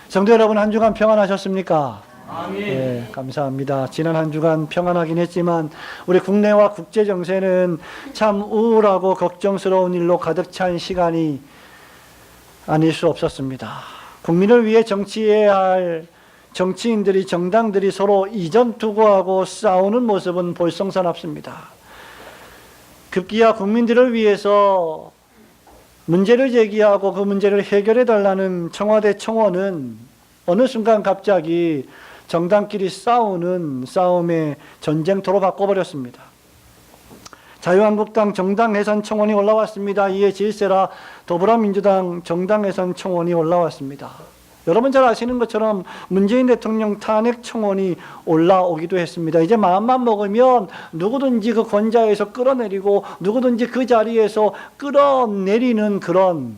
성도 여러분, 한 주간 평안하셨습니까? 아멘. 네, 감사합니다. 지난 한 주간 평안하긴 했지만 우리 국내와 국제 정세는 참 우울하고 걱정스러운 일로 가득 찬 시간이 아닐 수 없었습니다. 국민을 위해 정치해야 할 정치인들이, 정당들이 서로 이전투구하고 싸우는 모습은 볼썽사납습니다. 급기야 국민들을 위해서 문제를 제기하고 그 문제를 해결해달라는 청와대 청원은 어느 순간 갑자기 정당끼리 싸우는 싸움의 전쟁터로 바꿔버렸습니다. 자유한국당 정당해산 청원이 올라왔습니다. 이에 질세라 더불어민주당 정당해산 청원이 올라왔습니다. 여러분 잘 아시는 것처럼 문재인 대통령 탄핵 청원이 올라오기도 했습니다. 이제 마음만 먹으면 누구든지 그 권좌에서 끌어내리고 누구든지 그 자리에서 끌어내리는 그런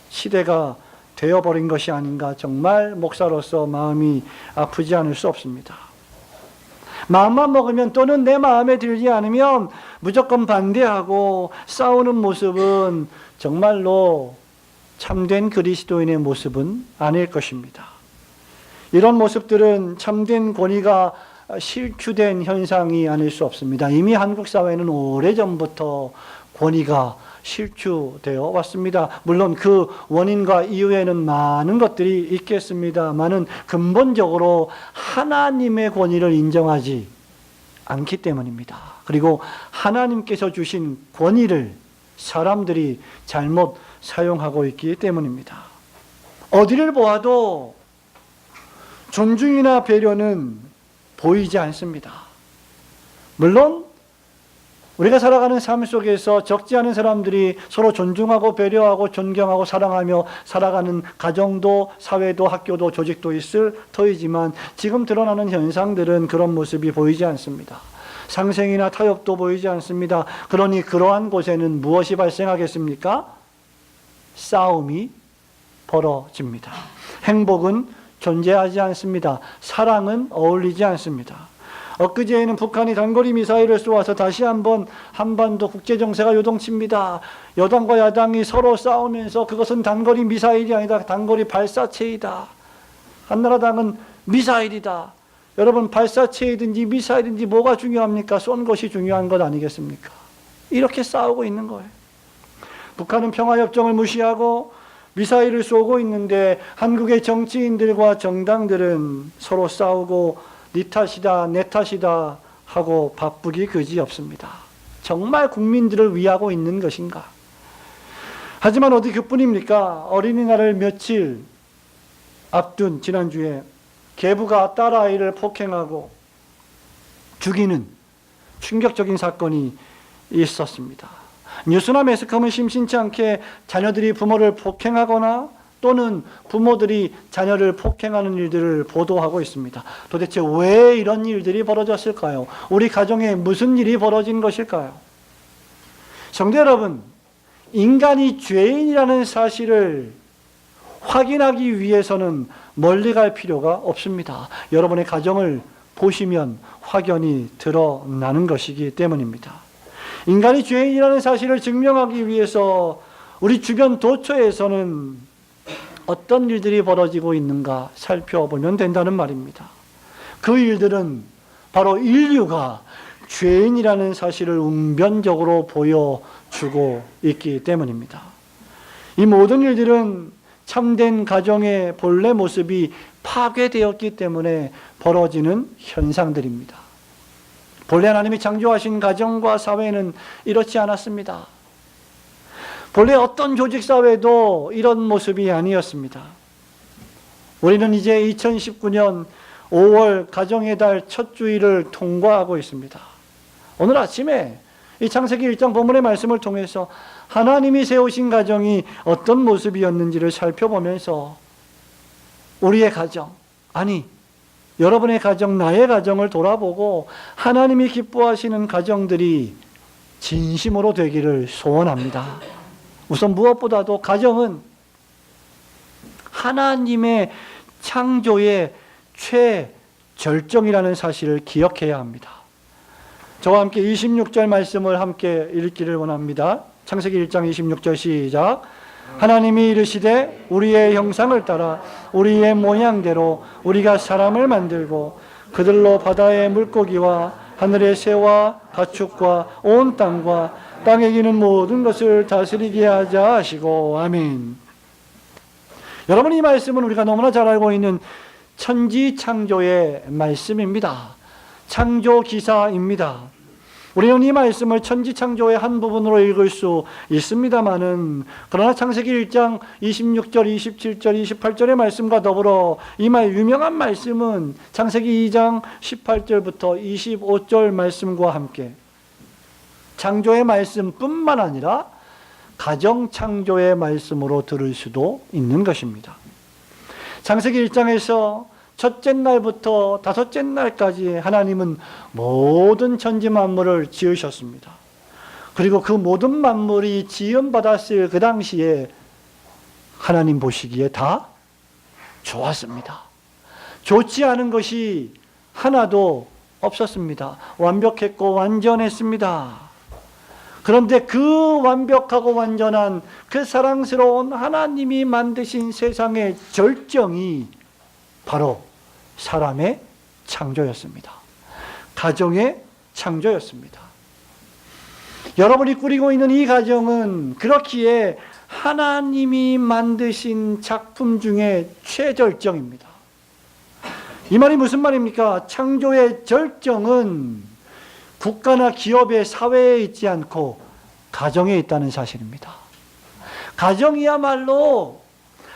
시대가 되어버린 것이 아닌가, 정말 목사로서 마음이 아프지 않을 수 없습니다. 마음만 먹으면 또는 내 마음에 들지 않으면 무조건 반대하고 싸우는 모습은 정말로 참된 그리스도인의 모습은 아닐 것입니다. 이런 모습들은 참된 권위가 실추된 현상이 아닐 수 없습니다. 이미 한국 사회는 오래전부터 권위가 실추되어 왔습니다. 물론 그 원인과 이유에는 많은 것들이 있겠습니다만은 근본적으로 하나님의 권위를 인정하지 않기 때문입니다. 그리고 하나님께서 주신 권위를 사람들이 잘못 사용하고 있기 때문입니다. 어디를 보아도 존중이나 배려는 보이지 않습니다. 물론 우리가 살아가는 삶 속에서 적지 않은 사람들이 서로 존중하고 배려하고 존경하고 사랑하며 살아가는 가정도 사회도 학교도 조직도 있을 터이지만 지금 드러나는 현상들은 그런 모습이 보이지 않습니다. 상생이나 타협도 보이지 않습니다. 그러니 그러한 곳에는 무엇이 발생하겠습니까? 싸움이 벌어집니다. 행복은 존재하지 않습니다. 사랑은 어울리지 않습니다. 엊그제에는 북한이 단거리 미사일을 쏘아서 다시 한번 한반도 국제정세가 요동칩니다. 여당과 야당이 서로 싸우면서 그것은 단거리 미사일이 아니다, 단거리 발사체이다. 한나라당은 미사일이다. 여러분, 발사체이든지 미사일인지 뭐가 중요합니까? 쏜 것이 중요한 것 아니겠습니까? 이렇게 싸우고 있는 거예요. 북한은 평화협정을 무시하고 미사일을 쏘고 있는데 한국의 정치인들과 정당들은 서로 싸우고 네 탓이다, 내 탓이다 하고 바쁘기 그지없습니다. 정말 국민들을 위하고 있는 것인가? 하지만 어디 그뿐입니까? 어린이날을 며칠 앞둔 지난주에 계부가 딸아이를 폭행하고 죽이는 충격적인 사건이 있었습니다. 뉴스나 매스컴은 심심치 않게 자녀들이 부모를 폭행하거나 또는 부모들이 자녀를 폭행하는 일들을 보도하고 있습니다. 도대체 왜 이런 일들이 벌어졌을까요? 우리 가정에 무슨 일이 벌어진 것일까요? 성도 여러분, 인간이 죄인이라는 사실을 확인하기 위해서는 멀리 갈 필요가 없습니다. 여러분의 가정을 보시면 확연히 드러나는 것이기 때문입니다. 인간이 죄인이라는 사실을 증명하기 위해서 우리 주변 도처에서는 어떤 일들이 벌어지고 있는가 살펴보면 된다는 말입니다. 그 일들은 바로 인류가 죄인이라는 사실을 웅변적으로 보여주고 있기 때문입니다. 이 모든 일들은 참된 가정의 본래 모습이 파괴되었기 때문에 벌어지는 현상들입니다. 본래 하나님이 창조하신 가정과 사회는 이렇지 않았습니다. 본래 어떤 조직사회도 이런 모습이 아니었습니다. 우리는 이제 2019년 5월 가정의 달 첫 주일을 통과하고 있습니다. 오늘 아침에 이 창세기 1장 본문의 말씀을 통해서 하나님이 세우신 가정이 어떤 모습이었는지를 살펴보면서 우리의 가정, 아니 여러분의 가정, 나의 가정을 돌아보고 하나님이 기뻐하시는 가정들이 진심으로 되기를 소원합니다. 우선 무엇보다도 가정은 하나님의 창조의 최절정이라는 사실을 기억해야 합니다. 저와 함께 26절 말씀을 함께 읽기를 원합니다. 창세기 1장 26절 시작. 하나님이 이르시되 우리의 형상을 따라 우리의 모양대로 우리가 사람을 만들고 그들로 바다의 물고기와 하늘의 새와 가축과 온 땅과 땅에 기는 모든 것을 다스리게 하자 하시고. 아멘. 여러분, 이 말씀은 우리가 너무나 잘 알고 있는 천지창조의 말씀입니다. 창조기사입니다. 우리는 이 말씀을 천지창조의 한 부분으로 읽을 수 있습니다마는, 그러나 창세기 1장 26절, 27절, 28절의 말씀과 더불어 이 유명한 말씀은 창세기 2장 18절부터 25절 말씀과 함께 창조의 말씀뿐만 아니라 가정창조의 말씀으로 들을 수도 있는 것입니다. 창세기 1장에서 첫째 날부터 다섯째 날까지 하나님은 모든 천지 만물을 지으셨습니다. 그리고 그 모든 만물이 지음받았을 그 당시에 하나님 보시기에 다 좋았습니다. 좋지 않은 것이 하나도 없었습니다. 완벽했고 완전했습니다. 그런데 그 완벽하고 완전한 그 사랑스러운 하나님이 만드신 세상의 절정이 바로 사람의 창조였습니다. 가정의 창조였습니다. 여러분이 꾸리고 있는 이 가정은 그렇기에 하나님이 만드신 작품 중에 최절정입니다. 이 말이 무슨 말입니까? 창조의 절정은 국가나 기업의 사회에 있지 않고 가정에 있다는 사실입니다. 가정이야말로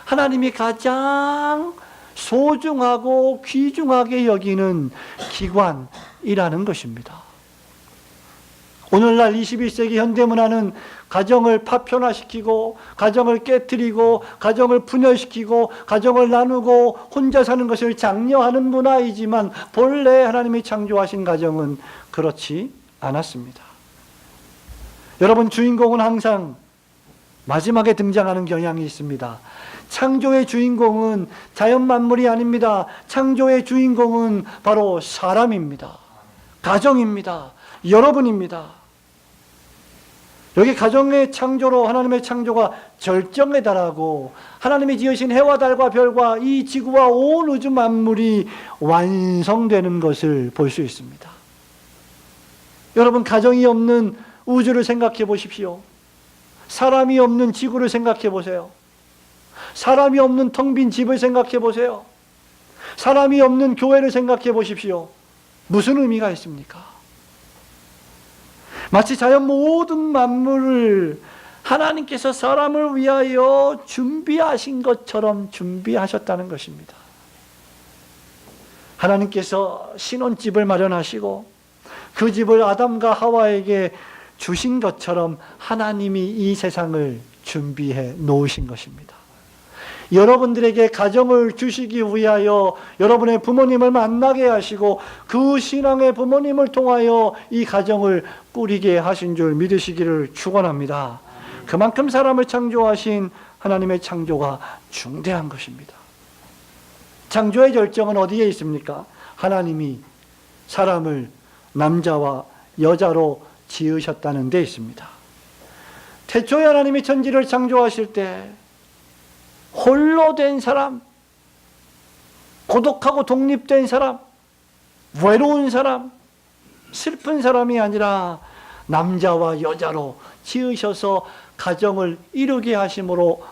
하나님이 가장 소중하고 귀중하게 여기는 기관이라는 것입니다. 오늘날 21세기 현대문화는 가정을 파편화시키고 가정을 깨트리고 가정을 분열시키고 가정을 나누고 혼자 사는 것을 장려하는 문화이지만 본래 하나님이 창조하신 가정은 그렇지 않았습니다. 여러분, 주인공은 항상 마지막에 등장하는 경향이 있습니다. 창조의 주인공은 자연 만물이 아닙니다. 창조의 주인공은 바로 사람입니다. 가정입니다. 여러분입니다. 여기 가정의 창조로 하나님의 창조가 절정에 달하고 하나님이 지으신 해와 달과 별과 이 지구와 온 우주 만물이 완성되는 것을 볼 수 있습니다. 여러분, 가정이 없는 우주를 생각해 보십시오. 사람이 없는 지구를 생각해 보세요. 사람이 없는 텅 빈 집을 생각해 보세요. 사람이 없는 교회를 생각해 보십시오. 무슨 의미가 있습니까? 마치 자연 모든 만물을 하나님께서 사람을 위하여 준비하신 것처럼 준비하셨다는 것입니다. 하나님께서 신혼집을 마련하시고 그 집을 아담과 하와에게 주신 것처럼 하나님이 이 세상을 준비해 놓으신 것입니다. 여러분들에게 가정을 주시기 위하여 여러분의 부모님을 만나게 하시고 그 신앙의 부모님을 통하여 이 가정을 꾸리게 하신 줄 믿으시기를 축원합니다. 그만큼 사람을 창조하신 하나님의 창조가 중대한 것입니다. 창조의 절정은 어디에 있습니까? 하나님이 사람을 남자와 여자로 지으셨다는 데 있습니다. 태초에 하나님이 천지를 창조하실 때 홀로 된 사람, 고독하고 독립된 사람, 외로운 사람, 슬픈 사람이 아니라 남자와 여자로 지으셔서 가정을 이루게 하심으로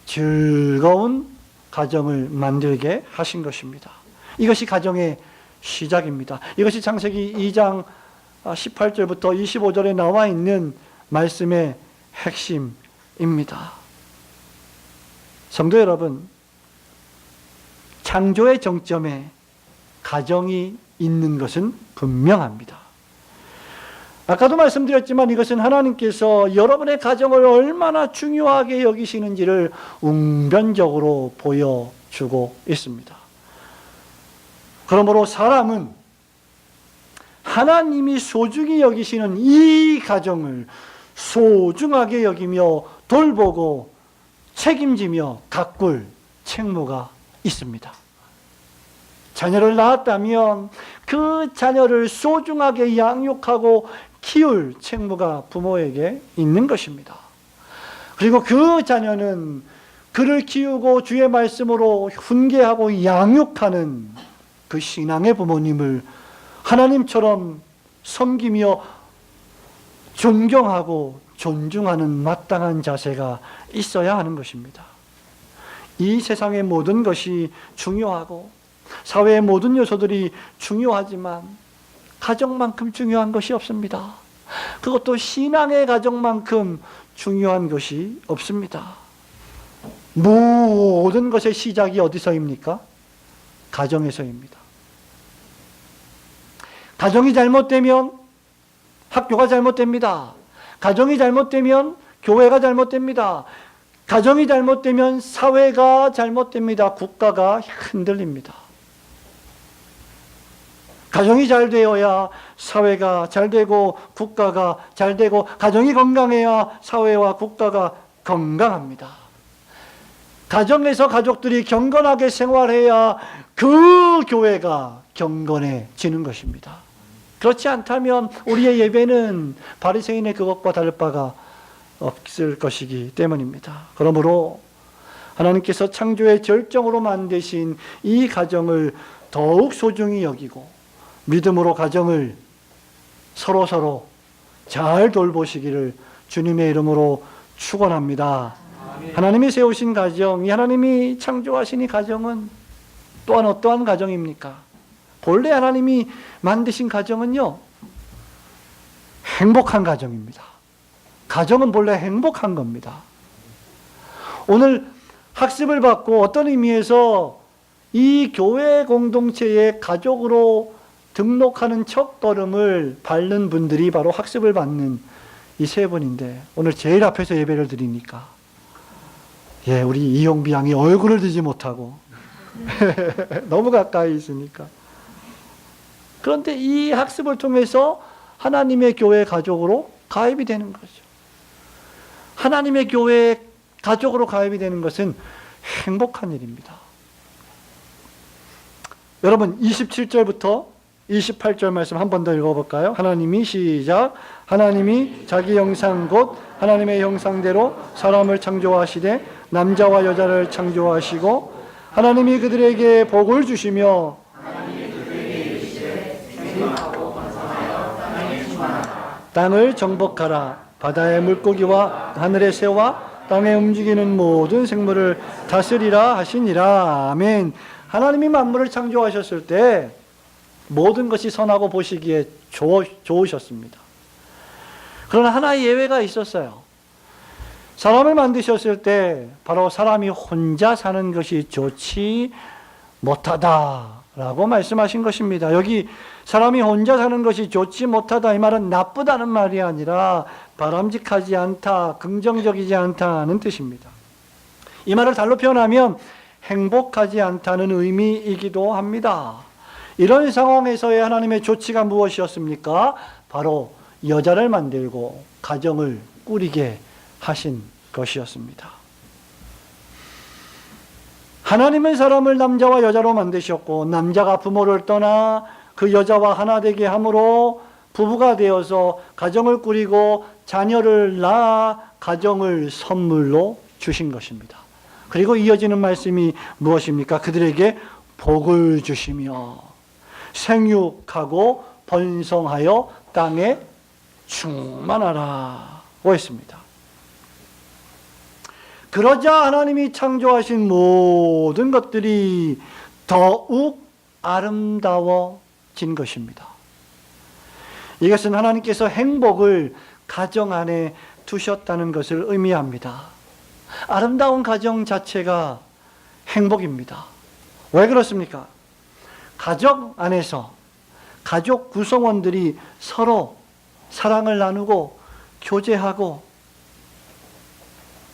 즐거운 가정을 만들게 하신 것입니다. 이것이 가정의 시작입니다. 이것이 창세기 2장 18절부터 25절에 나와 있는 말씀의 핵심입니다. 성도 여러분, 창조의 정점에 가정이 있는 것은 분명합니다. 아까도 말씀드렸지만 이것은 하나님께서 여러분의 가정을 얼마나 중요하게 여기시는지를 웅변적으로 보여주고 있습니다. 그러므로 사람은 하나님이 소중히 여기시는 이 가정을 소중하게 여기며 돌보고 책임지며 가꿀 책무가 있습니다. 자녀를 낳았다면 그 자녀를 소중하게 양육하고 키울 책무가 부모에게 있는 것입니다. 그리고 그 자녀는 그를 키우고 주의 말씀으로 훈계하고 양육하는 그 신앙의 부모님을 하나님처럼 섬기며 존경하고 존중하는 마땅한 자세가 있어야 하는 것입니다. 이 세상의 모든 것이 중요하고 사회의 모든 요소들이 중요하지만 가정만큼 중요한 것이 없습니다. 그것도 신앙의 가정만큼 중요한 것이 없습니다. 모든 것의 시작이 어디서입니까? 가정에서입니다. 가정이 잘못되면 학교가 잘못됩니다. 가정이 잘못되면 교회가 잘못됩니다. 가정이 잘못되면 사회가 잘못됩니다. 국가가 흔들립니다. 가정이 잘 되어야 사회가 잘 되고 국가가 잘 되고 가정이 건강해야 사회와 국가가 건강합니다. 가정에서 가족들이 경건하게 생활해야 그 교회가 경건해지는 것입니다. 그렇지 않다면 우리의 예배는 바리새인의 그것과 다를 바가 없을 것이기 때문입니다. 그러므로 하나님께서 창조의 절정으로 만드신 이 가정을 더욱 소중히 여기고 믿음으로 가정을 서로 잘 돌보시기를 주님의 이름으로 축원합니다. 하나님이 세우신 가정, 이 하나님이 창조하신 이 가정은 또한 어떠한 가정입니까? 본래 하나님이 만드신 가정은요, 행복한 가정입니다. 가정은 본래 행복한 겁니다. 오늘 학습을 받고 어떤 의미에서 이 교회 공동체의 가족으로 등록하는 첫걸음을 밟는 분들이 바로 학습을 받는 이 세 분인데, 오늘 제일 앞에서 예배를 드리니까 우리 이용비 양이 얼굴을 들지 못하고 너무 가까이 있으니까. 그런데 이 학습을 통해서 하나님의 교회 가족으로 가입이 되는 거죠. 하나님의 교회 가족으로 가입이 되는 것은 행복한 일입니다. 여러분 27절부터 28절 말씀 한 번 더 읽어볼까요? 하나님이 시작. 하나님이 자기 형상 곧 하나님의 형상대로 사람을 창조하시되 남자와 여자를 창조하시고 하나님이 그들에게 복을 주시며 땅을 정복하라. 바다의 물고기와 하늘의 새와 땅에 움직이는 모든 생물을 다스리라 하시니라. 아멘. 하나님이 만물을 창조하셨을 때 모든 것이 선하고 보시기에 좋으셨습니다. 그러나 하나의 예외가 있었어요. 사람을 만드셨을 때 바로 사람이 혼자 사는 것이 좋지 못하다라고 말씀하신 것입니다. 여기 사람이 혼자 사는 것이 좋지 못하다, 이 말은 나쁘다는 말이 아니라 바람직하지 않다, 긍정적이지 않다는 뜻입니다. 이 말을 달로 표현하면 행복하지 않다는 의미이기도 합니다. 이런 상황에서의 하나님의 조치가 무엇이었습니까? 바로 여자를 만들고 가정을 꾸리게 하신 것이었습니다. 하나님은 사람을 남자와 여자로 만드셨고 남자가 부모를 떠나 그 여자와 하나 되게 함으로 부부가 되어서 가정을 꾸리고 자녀를 낳아 가정을 선물로 주신 것입니다. 그리고 이어지는 말씀이 무엇입니까? 그들에게 복을 주시며 생육하고 번성하여 땅에 충만하라고 했습니다. 그러자 하나님이 창조하신 모든 것들이 더욱 아름다워진 것입니다. 이것은 하나님께서 행복을 가정 안에 두셨다는 것을 의미합니다. 아름다운 가정 자체가 행복입니다. 왜 그렇습니까? 가정 안에서 가족 구성원들이 서로 사랑을 나누고 교제하고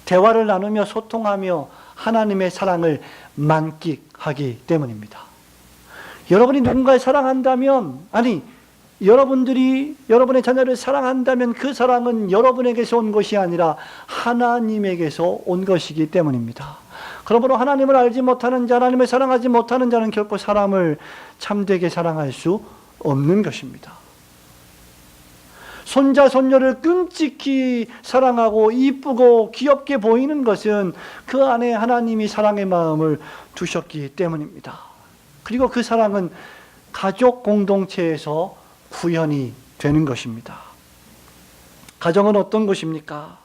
대화를 나누며 소통하며 하나님의 사랑을 만끽하기 때문입니다. 여러분이 누군가를 사랑한다면, 아니 여러분들이 여러분의 자녀를 사랑한다면 그 사랑은 여러분에게서 온 것이 아니라 하나님에게서 온 것이기 때문입니다. 그러므로 하나님을 알지 못하는 자, 하나님을 사랑하지 못하는 자는 결코 사람을 참되게 사랑할 수 없는 것입니다. 손자, 손녀를 끔찍히 사랑하고 이쁘고 귀엽게 보이는 것은 그 안에 하나님이 사랑의 마음을 두셨기 때문입니다. 그리고 그 사랑은 가족 공동체에서 구현이 되는 것입니다. 가정은 어떤 것입니까?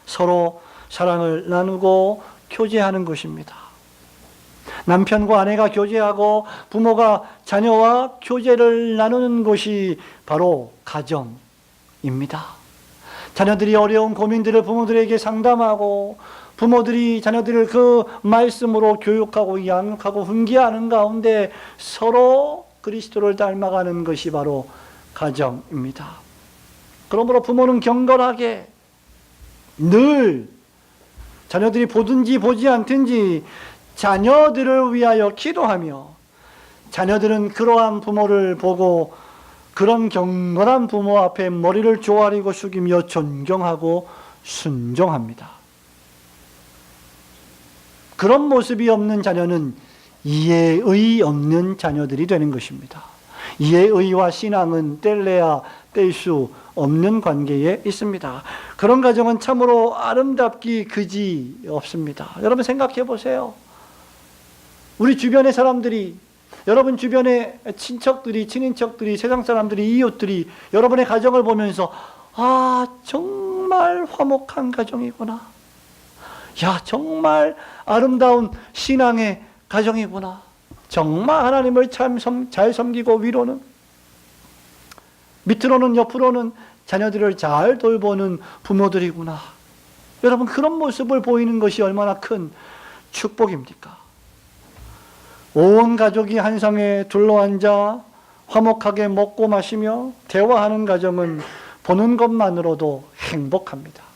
서로 사랑을 나누고 교제하는 것입니다. 남편과 아내가 교제하고 부모가 자녀와 교제를 나누는 것이 바로 가정입니다. 자녀들이 어려운 고민들을 부모들에게 상담하고 부모들이 자녀들을 그 말씀으로 교육하고 양육하고 훈계하는 가운데 서로 그리스도를 닮아가는 것이 바로 가정입니다. 그러므로 부모는 경건하게 늘 자녀들이 보든지 보지 않든지 자녀들을 위하여 기도하며 자녀들은 그러한 부모를 보고 그런 경건한 부모 앞에 머리를 조아리고 숙이며 존경하고 순종합니다. 그런 모습이 없는 자녀는 이해의 없는 자녀들이 되는 것입니다. 이해의와 신앙은 뗄래야 뗄 수 없는 관계에 있습니다. 그런 가정은 참으로 아름답기 그지 없습니다. 여러분 생각해 보세요. 우리 주변의 사람들이, 여러분 주변의 친척들이, 친인척들이, 세상 사람들이, 이웃들이 여러분의 가정을 보면서 정말 화목한 가정이구나. 야, 정말 아름다운 신앙의 가정이구나. 정말 하나님을 참 잘 섬기고 위로는, 밑으로는 옆으로는 자녀들을 잘 돌보는 부모들이구나. 여러분 그런 모습을 보이는 것이 얼마나 큰 축복입니까? 온 가족이 한 상에 둘러앉아 화목하게 먹고 마시며 대화하는 가정은 보는 것만으로도 행복합니다.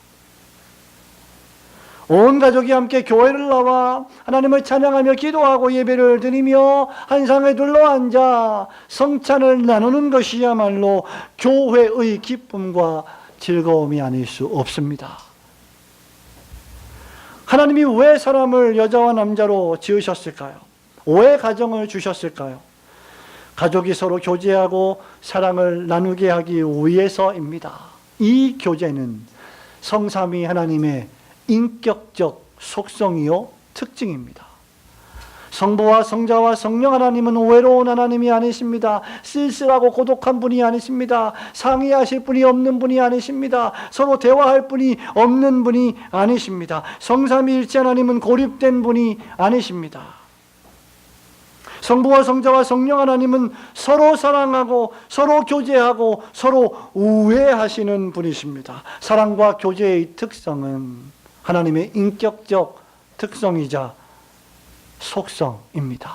온 가족이 함께 교회를 나와 하나님을 찬양하며 기도하고 예배를 드리며 한 상에 둘러앉아 성찬을 나누는 것이야말로 교회의 기쁨과 즐거움이 아닐 수 없습니다. 하나님이 왜 사람을 여자와 남자로 지으셨을까요? 왜 가정을 주셨을까요? 가족이 서로 교제하고 사랑을 나누게 하기 위해서입니다. 이 교제는 성삼위 하나님의 인격적 속성이요 특징입니다. 성부와 성자와 성령 하나님은 외로운 하나님이 아니십니다. 쓸쓸하고 고독한 분이 아니십니다. 상의하실 분이 없는 분이 아니십니다. 서로 대화할 분이 없는 분이 아니십니다. 성삼위일체 하나님은 고립된 분이 아니십니다. 성부와 성자와 성령 하나님은 서로 사랑하고 서로 교제하고 서로 우애하시는 분이십니다. 사랑과 교제의 특성은 하나님의 인격적 특성이자 속성입니다.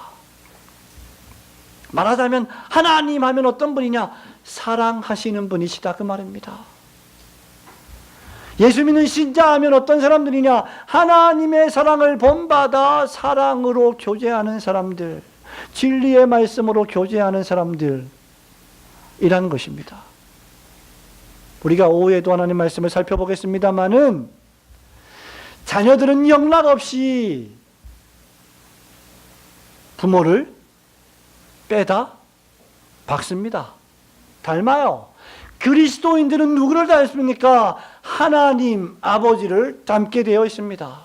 말하자면 하나님 하면 어떤 분이냐? 사랑하시는 분이시다 그 말입니다. 예수 믿는 신자 하면 어떤 사람들이냐? 하나님의 사랑을 본받아 사랑으로 교제하는 사람들, 진리의 말씀으로 교제하는 사람들이라는 것입니다. 우리가 오후에도 하나님 말씀을 살펴보겠습니다마는 자녀들은 영락없이 부모를 빼다 박습니다. 닮아요. 그리스도인들은 누구를 닮습니까? 하나님 아버지를 닮게 되어 있습니다.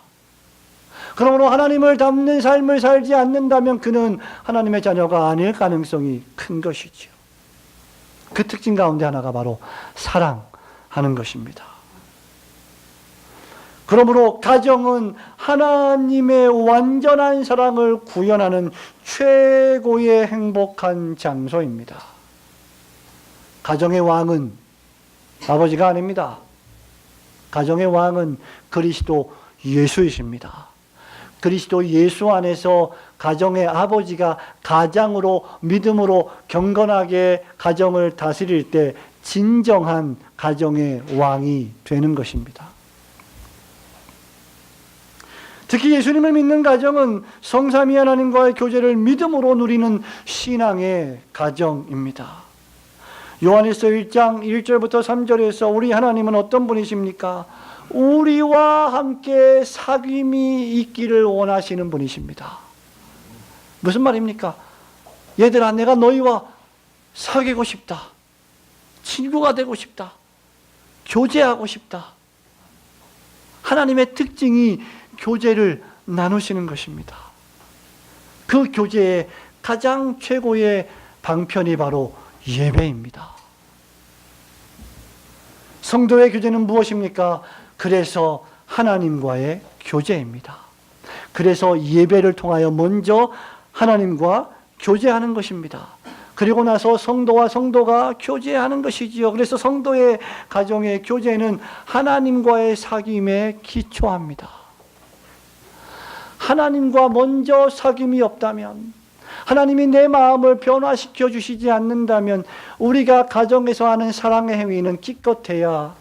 그러므로 하나님을 닮는 삶을 살지 않는다면 그는 하나님의 자녀가 아닐 가능성이 큰 것이죠. 그 특징 가운데 하나가 바로 사랑하는 것입니다. 그러므로 가정은 하나님의 완전한 사랑을 구현하는 최고의 행복한 장소입니다. 가정의 왕은 아버지가 아닙니다. 가정의 왕은 그리스도 예수이십니다. 그리스도 예수 안에서 가정의 아버지가 가장으로 믿음으로 경건하게 가정을 다스릴 때 진정한 가정의 왕이 되는 것입니다. 특히 예수님을 믿는 가정은 성삼위 하나님과의 교제를 믿음으로 누리는 신앙의 가정입니다. 요한일서 1장 1절부터 3절에서 우리 하나님은 어떤 분이십니까? 우리와 함께 사귐이 있기를 원하시는 분이십니다. 무슨 말입니까? 얘들아, 내가 너희와 사귀고 싶다. 친구가 되고 싶다. 교제하고 싶다. 하나님의 특징이 교제를 나누시는 것입니다. 그 교제의 가장 최고의 방편이 바로 예배입니다. 성도의 교제는 무엇입니까? 그래서 하나님과의 교제입니다. 그래서 예배를 통하여 먼저 하나님과 교제하는 것입니다. 그리고 나서 성도와 성도가 교제하는 것이지요. 그래서 성도의 가정의 교제는 하나님과의 사귐에 기초합니다. 하나님과 먼저 사귐이 없다면, 하나님이 내 마음을 변화시켜 주시지 않는다면 우리가 가정에서 하는 사랑의 행위는 기껏해야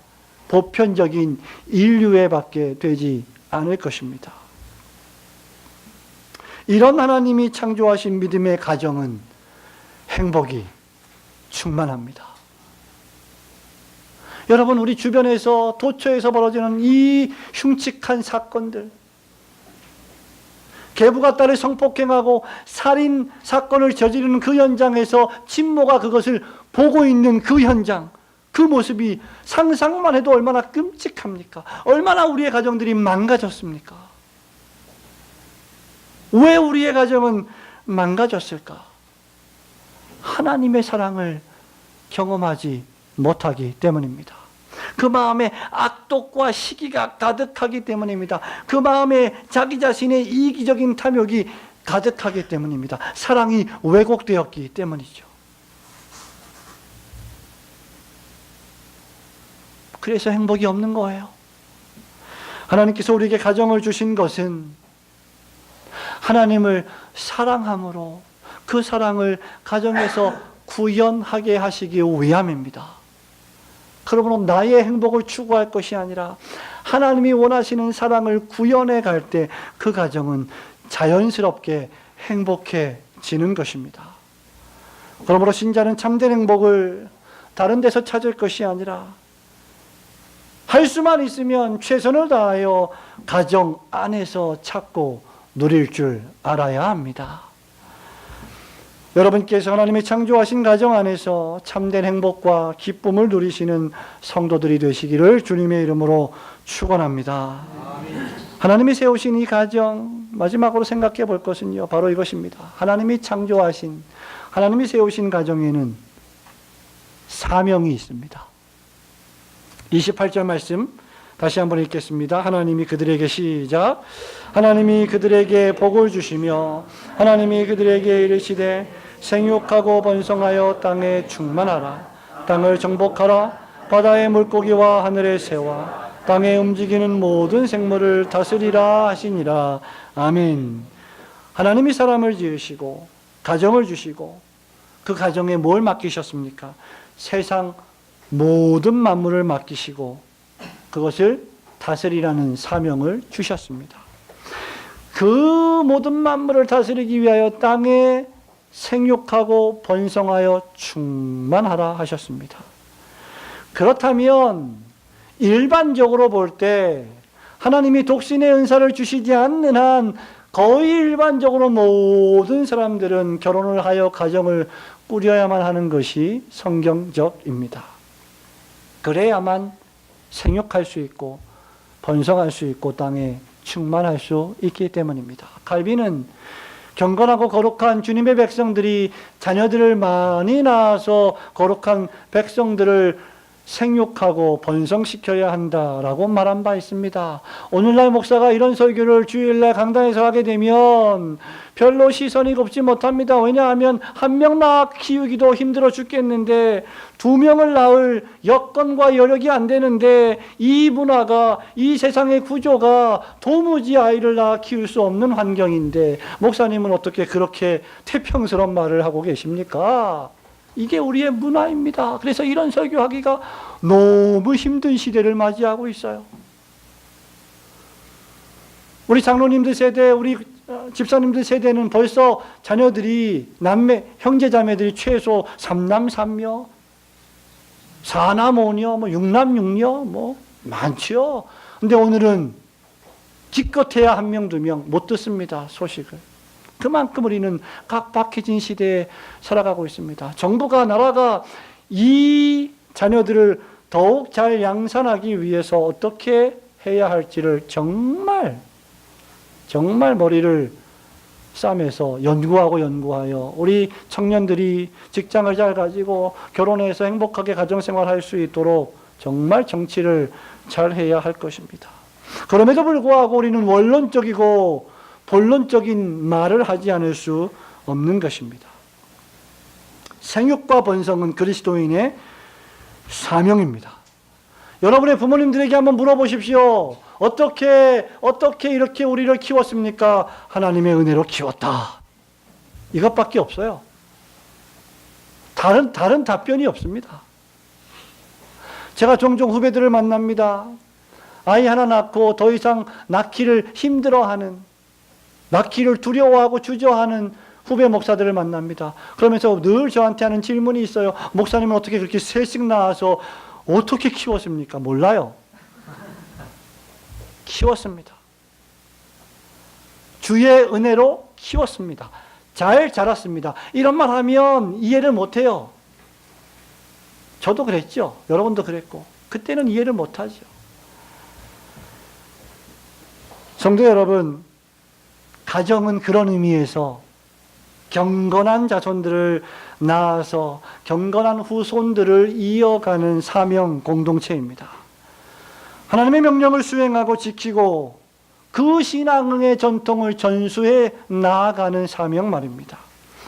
보편적인 인류에 밖에 되지 않을 것입니다. 이런 하나님이 창조하신 믿음의 가정은 행복이 충만합니다. 여러분, 우리 주변에서 도처에서 벌어지는 이 흉측한 사건들, 계부가 딸을 성폭행하고 살인 사건을 저지르는 그 현장에서 친모가 그것을 보고 있는 그 현장, 그 모습이 상상만 해도 얼마나 끔찍합니까? 얼마나 우리의 가정들이 망가졌습니까? 왜 우리의 가정은 망가졌을까? 하나님의 사랑을 경험하지 못하기 때문입니다. 그 마음에 악독과 시기가 가득하기 때문입니다. 그 마음에 자기 자신의 이기적인 탐욕이 가득하기 때문입니다. 사랑이 왜곡되었기 때문이죠. 그래서 행복이 없는 거예요. 하나님께서 우리에게 가정을 주신 것은 하나님을 사랑함으로 그 사랑을 가정에서 구현하게 하시기 위함입니다. 그러므로 나의 행복을 추구할 것이 아니라 하나님이 원하시는 사랑을 구현해 갈 때 그 가정은 자연스럽게 행복해지는 것입니다. 그러므로 신자는 참된 행복을 다른 데서 찾을 것이 아니라 할 수만 있으면 최선을 다하여 가정 안에서 찾고 누릴 줄 알아야 합니다. 여러분께서 하나님의 창조하신 가정 안에서 참된 행복과 기쁨을 누리시는 성도들이 되시기를 주님의 이름으로 축원합니다. 하나님이 세우신 이 가정, 마지막으로 생각해 볼 것은요, 바로 이것입니다. 하나님이 창조하신, 하나님이 세우신 가정에는 사명이 있습니다. 28절 말씀 다시 한번 읽겠습니다. 하나님이 그들에게 시작. 하나님이 그들에게 복을 주시며 하나님이 그들에게 이르시되 생육하고 번성하여 땅에 충만하라. 땅을 정복하라. 바다의 물고기와 하늘의 새와 땅에 움직이는 모든 생물을 다스리라 하시니라. 아멘. 하나님이 사람을 지으시고 가정을 주시고 그 가정에 뭘 맡기셨습니까? 세상 모든 만물을 맡기시고 그것을 다스리라는 사명을 주셨습니다. 그 모든 만물을 다스리기 위하여 땅에 생육하고 번성하여 충만하라 하셨습니다. 그렇다면 일반적으로 볼 때 하나님이 독신의 은사를 주시지 않는 한 거의 일반적으로 모든 사람들은 결혼을 하여 가정을 꾸려야만 하는 것이 성경적입니다. 그래야만 생육할 수 있고 번성할 수 있고 땅에 충만할 수 있기 때문입니다. 갈비는 경건하고 거룩한 주님의 백성들이 자녀들을 많이 낳아서 거룩한 백성들을 생육하고 번성시켜야 한다라고 말한 바 있습니다. 오늘날 목사가 이런 설교를 주일날 강단에서 하게 되면 별로 시선이 곱지 못합니다. 왜냐하면 한 명 낳아 키우기도 힘들어 죽겠는데 2명을 낳을 여건과 여력이 안 되는데 이 문화가, 이 세상의 구조가 도무지 아이를 낳아 키울 수 없는 환경인데 목사님은 어떻게 그렇게 태평스러운 말을 하고 계십니까? 이게 우리의 문화입니다. 그래서 이런 설교하기가 너무 힘든 시대를 맞이하고 있어요. 우리 장로님들 세대, 우리 집사님들 세대는 벌써 자녀들이 형제 자매들이 최소 3남 3녀, 4남 5녀, 6남 6녀 많지요. 근데 오늘은 기껏해야 1명 2명 못 듣습니다. 소식을. 그만큼 우리는 각박해진 시대에 살아가고 있습니다. 정부가, 나라가 이 자녀들을 더욱 잘 양산하기 위해서 어떻게 해야 할지를 정말 머리를 싸매서 연구하여 우리 청년들이 직장을 잘 가지고 결혼해서 행복하게 가정생활할 수 있도록 정말 정치를 잘 해야 할 것입니다. 그럼에도 불구하고 우리는 원론적이고 본론적인 말을 하지 않을 수 없는 것입니다. 생육과 번성은 그리스도인의 사명입니다. 여러분의 부모님들에게 한번 물어보십시오. 어떻게 이렇게 우리를 키웠습니까? 하나님의 은혜로 키웠다. 이것밖에 없어요. 다른 답변이 없습니다. 제가 종종 후배들을 만납니다. 아이 하나 낳고 더 이상 낳기를 힘들어하는, 낳기를 두려워하고 주저하는 후배 목사들을 만납니다. 그러면서 늘 저한테 하는 질문이 있어요. 목사님은 어떻게 그렇게 셋씩 낳아서 어떻게 키웠습니까? 몰라요. 키웠습니다. 주의 은혜로 키웠습니다. 잘 자랐습니다. 이런 말 하면 이해를 못해요. 저도 그랬죠. 여러분도 그랬고. 그때는 이해를 못하죠. 성도 여러분, 가정은 그런 의미에서 경건한 자손들을 낳아서 경건한 후손들을 이어가는 사명 공동체입니다. 하나님의 명령을 수행하고 지키고 그 신앙의 전통을 전수해 나아가는 사명 말입니다.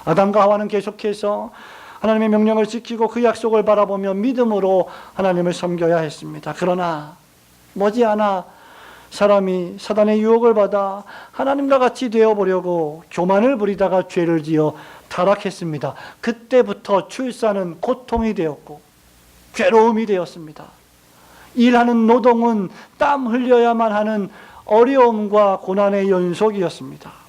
아담과 하와는 계속해서 하나님의 명령을 지키고 그 약속을 바라보며 믿음으로 하나님을 섬겨야 했습니다. 그러나 머지않아 사람이 사단의 유혹을 받아 하나님과 같이 되어보려고 교만을 부리다가 죄를 지어 타락했습니다. 그때부터 출산은 고통이 되었고 괴로움이 되었습니다. 일하는 노동은 땀 흘려야만 하는 어려움과 고난의 연속이었습니다.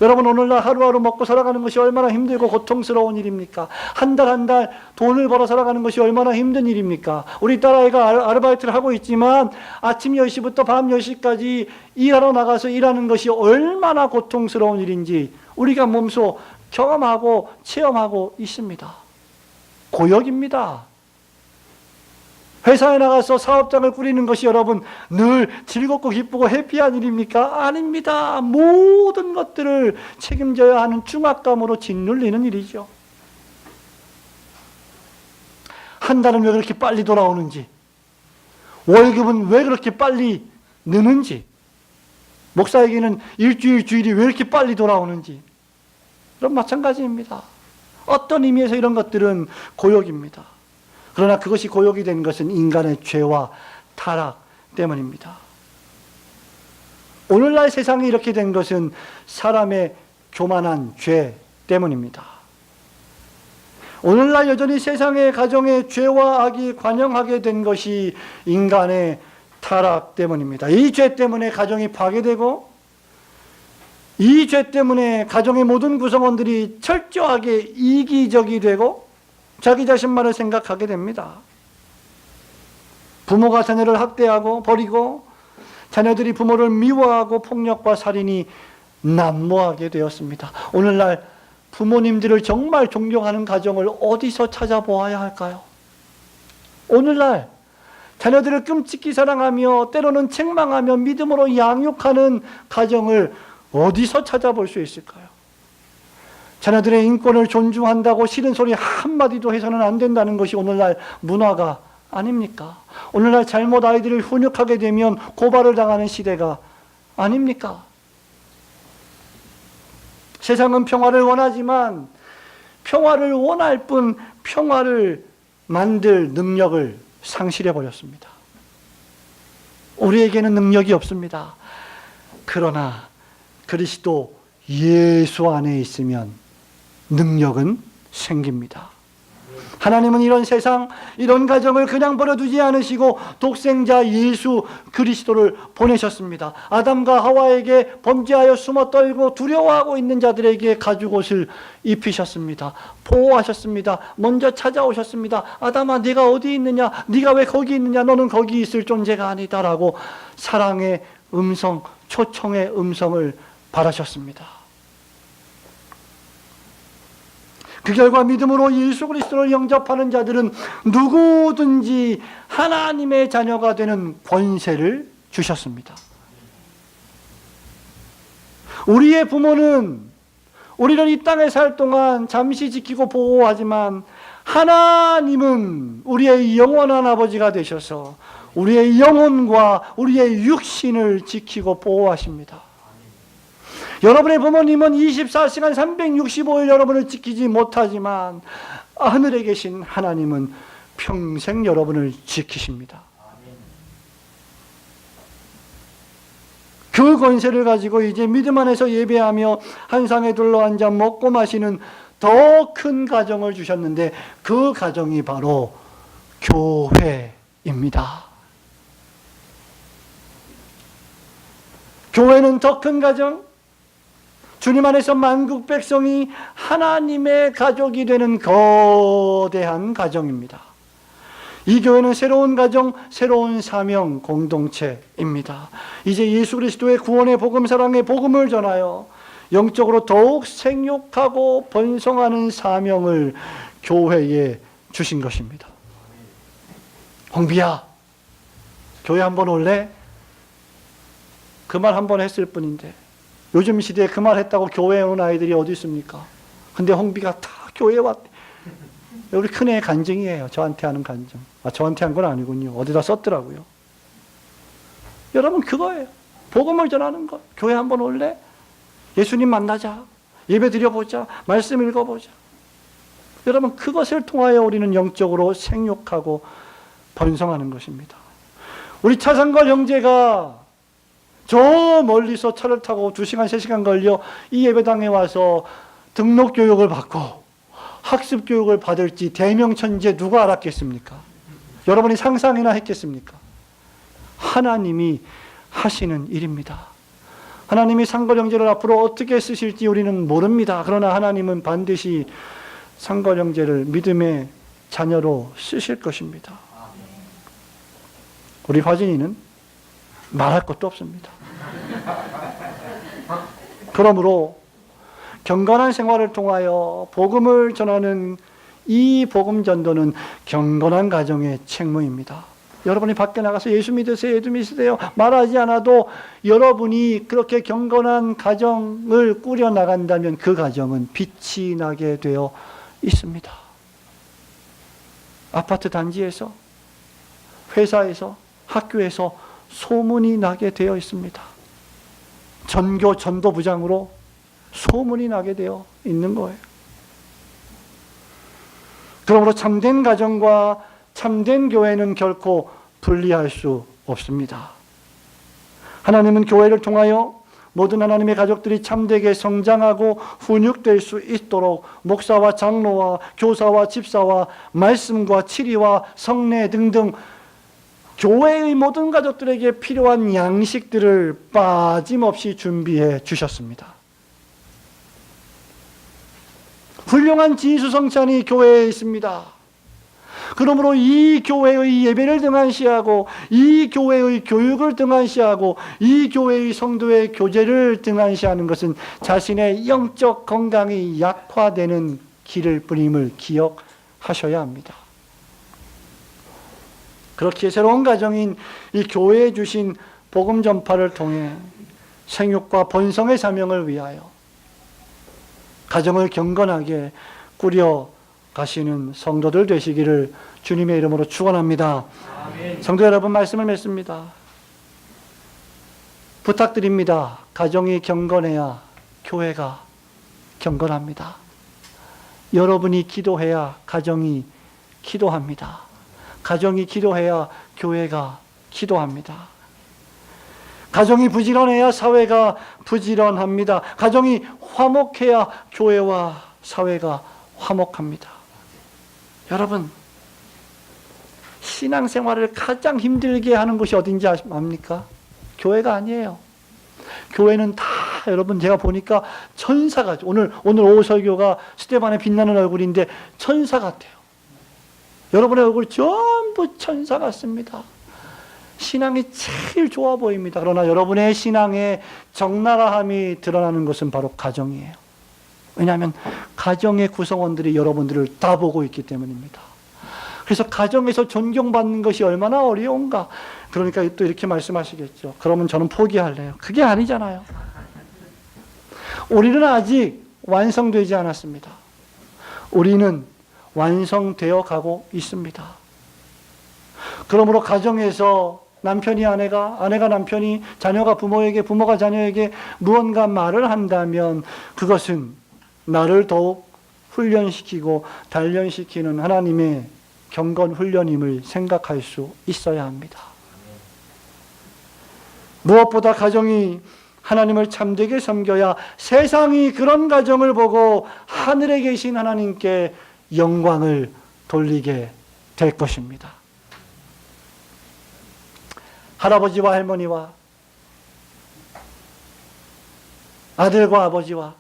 여러분, 오늘날 하루하루 먹고 살아가는 것이 얼마나 힘들고 고통스러운 일입니까? 한 달 돈을 벌어 살아가는 것이 얼마나 힘든 일입니까? 우리 딸아이가 아르바이트를 하고 있지만 아침 10시부터 밤 10시까지 일하러 나가서 일하는 것이 얼마나 고통스러운 일인지 우리가 몸소 경험하고 체험하고 있습니다. 고역입니다. 회사에 나가서 사업장을 꾸리는 것이 여러분 늘 즐겁고 기쁘고 해피한 일입니까? 아닙니다. 모든 것들을 책임져야 하는 중압감으로 짓눌리는 일이죠. 한 달은 왜 그렇게 빨리 돌아오는지, 월급은 왜 그렇게 빨리 느는지, 목사에게는 주일이 왜 이렇게 빨리 돌아오는지, 그런 마찬가지입니다. 어떤 의미에서 이런 것들은 고역입니다. 그러나 그것이 고역이 된 것은 인간의 죄와 타락 때문입니다. 오늘날 세상이 이렇게 된 것은 사람의 교만한 죄 때문입니다. 오늘날 여전히 세상의 가정의 죄와 악이 관영하게 된 것이 인간의 타락 때문입니다. 이 죄 때문에 가정이 파괴되고 이 죄 때문에 가정의 모든 구성원들이 철저하게 이기적이 되고 자기 자신만을 생각하게 됩니다. 부모가 자녀를 학대하고 버리고 자녀들이 부모를 미워하고 폭력과 살인이 난무하게 되었습니다. 오늘날 부모님들을 정말 존경하는 가정을 어디서 찾아보아야 할까요? 오늘날 자녀들을 끔찍히 사랑하며 때로는 책망하며 믿음으로 양육하는 가정을 어디서 찾아볼 수 있을까요? 자녀들의 인권을 존중한다고 싫은 소리 한마디도 해서는 안 된다는 것이 오늘날 문화가 아닙니까? 오늘날 잘못 아이들을 훈육하게 되면 고발을 당하는 시대가 아닙니까? 세상은 평화를 원하지만 평화를 원할 뿐 평화를 만들 능력을 상실해버렸습니다. 우리에게는 능력이 없습니다. 그러나 그리스도 예수 안에 있으면 능력은 생깁니다. 하나님은 이런 세상, 이런 가정을 그냥 버려두지 않으시고 독생자 예수 그리스도를 보내셨습니다. 아담과 하와에게 범죄하여 숨어 떨고 두려워하고 있는 자들에게 가죽옷을 입히셨습니다. 보호하셨습니다. 먼저 찾아오셨습니다. 아담아, 네가 어디 있느냐? 네가 왜 거기 있느냐? 너는 거기 있을 존재가 아니다라고 사랑의 음성, 초청의 음성을 바라셨습니다. 그 결과 믿음으로 예수 그리스도를 영접하는 자들은 누구든지 하나님의 자녀가 되는 권세를 주셨습니다. 우리의 부모는 우리를 이 땅에 살 동안 잠시 지키고 보호하지만 하나님은 우리의 영원한 아버지가 되셔서 우리의 영혼과 우리의 육신을 지키고 보호하십니다. 여러분의 부모님은 24시간 365일 여러분을 지키지 못하지만 하늘에 계신 하나님은 평생 여러분을 지키십니다. 그 권세를 가지고 이제 믿음 안에서 예배하며 한 상에 둘러앉아 먹고 마시는 더 큰 가정을 주셨는데 그 가정이 바로 교회입니다. 교회는 더 큰 가정, 주님 안에서 만국 백성이 하나님의 가족이 되는 거대한 가정입니다. 이 교회는 새로운 가정, 새로운 사명 공동체입니다. 이제 예수 그리스도의 구원의 복음, 사랑의 복음을 전하여 영적으로 더욱 생육하고 번성하는 사명을 교회에 주신 것입니다. 홍비야, 교회 한번 올래? 그 말 한 번 했을 뿐인데 요즘 시대에 그 말 했다고 교회에 온 아이들이 어디 있습니까? 근데 홍비가 다 교회에 왔대. 우리 큰애 간증이에요. 저한테 하는 간증. 저한테 한 건 아니군요. 어디다 썼더라고요. 여러분, 그거예요. 복음을 전하는 것. 교회 한번 올래? 예수님 만나자. 예배 드려보자. 말씀 읽어보자. 여러분, 그것을 통하여 우리는 영적으로 생육하고 번성하는 것입니다. 우리 차상걸 형제가 저 멀리서 차를 타고 2시간, 3시간 걸려 이 예배당에 와서 등록 교육을 받고 학습 교육을 받을지 대명천지에 누가 알았겠습니까? 여러분이 상상이나 했겠습니까? 하나님이 하시는 일입니다. 하나님이 상걸 형제를 앞으로 어떻게 쓰실지 우리는 모릅니다. 그러나 하나님은 반드시 상걸 형제를 믿음의 자녀로 쓰실 것입니다. 우리 화진이는 말할 것도 없습니다. 그러므로 경건한 생활을 통하여 복음을 전하는 이 복음 전도는 경건한 가정의 책무입니다. 여러분이 밖에 나가서 예수 믿으세요, 예수 믿으세요 말하지 않아도 여러분이 그렇게 경건한 가정을 꾸려 나간다면 그 가정은 빛이 나게 되어 있습니다. 아파트 단지에서, 회사에서, 학교에서 소문이 나게 되어 있습니다. 전교 전도부장으로 소문이 나게 되어 있는 거예요. 그러므로 참된 가정과 참된 교회는 결코 분리할 수 없습니다. 하나님은 교회를 통하여 모든 하나님의 가족들이 참되게 성장하고 훈육될 수 있도록 목사와 장로와 교사와 집사와 말씀과 치리와 성례 등등 교회의 모든 가족들에게 필요한 양식들을 빠짐없이 준비해 주셨습니다. 훌륭한 진수성찬이 교회에 있습니다. 그러므로 이 교회의 예배를 등한시하고 이 교회의 교육을 등한시하고 이 교회의 성도의 교제를 등한시하는 것은 자신의 영적 건강이 약화되는 길일 뿐임을 기억하셔야 합니다. 그렇게 새로운 가정인 이 교회에 주신 복음 전파를 통해 생육과 번성의 사명을 위하여 가정을 경건하게 꾸려 가시는 성도들 되시기를 주님의 이름으로 축원합니다. 아멘. 성도 여러분, 말씀을 맺습니다. 부탁드립니다. 가정이 경건해야 교회가 경건합니다. 여러분이 기도해야 가정이 기도합니다. 가정이 기도해야 교회가 기도합니다. 가정이 부지런해야 사회가 부지런합니다. 가정이 화목해야 교회와 사회가 화목합니다. 여러분, 신앙생활을 가장 힘들게 하는 곳이 어딘지 압니까? 교회가 아니에요. 교회는 다 여러분 제가 보니까 천사가, 오늘 오후 설교가 스테반의 빛나는 얼굴인데 천사 같아요. 여러분의 얼굴 전부 천사 같습니다. 신앙이 제일 좋아 보입니다. 그러나 여러분의 신앙의 적나라함이 드러나는 것은 바로 가정이에요. 왜냐하면 가정의 구성원들이 여러분들을 다 보고 있기 때문입니다. 그래서 가정에서 존경받는 것이 얼마나 어려운가. 그러니까 또 이렇게 말씀하시겠죠. 그러면 저는 포기할래요. 그게 아니잖아요. 우리는 아직 완성되지 않았습니다. 우리는 완성되어 가고 있습니다. 그러므로 가정에서 남편이 아내가, 아내가 남편이, 자녀가 부모에게, 부모가 자녀에게 무언가 말을 한다면 그것은 나를 더욱 훈련시키고 단련시키는 하나님의 경건 훈련임을 생각할 수 있어야 합니다. 무엇보다 가정이 하나님을 참되게 섬겨야 세상이 그런 가정을 보고 하늘에 계신 하나님께 영광을 돌리게 될 것입니다. 할아버지와 할머니와 아들과 아버지와,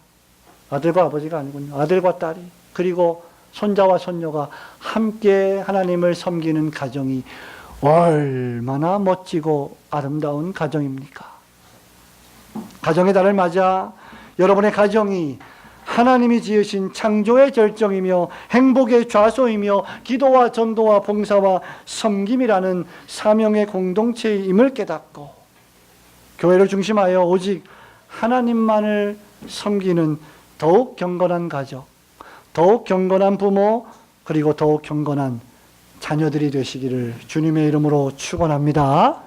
아들과 아버지가 아니군요. 아들과 딸이, 그리고 손자와 손녀가 함께 하나님을 섬기는 가정이 얼마나 멋지고 아름다운 가정입니까? 가정의 달을 맞아 여러분의 가정이 하나님이 지으신 창조의 절정이며 행복의 좌소이며 기도와 전도와 봉사와 섬김이라는 사명의 공동체임을 깨닫고 교회를 중심하여 오직 하나님만을 섬기는 더욱 경건한 가족, 더욱 경건한 부모, 그리고 더욱 경건한 자녀들이 되시기를 주님의 이름으로 축원합니다.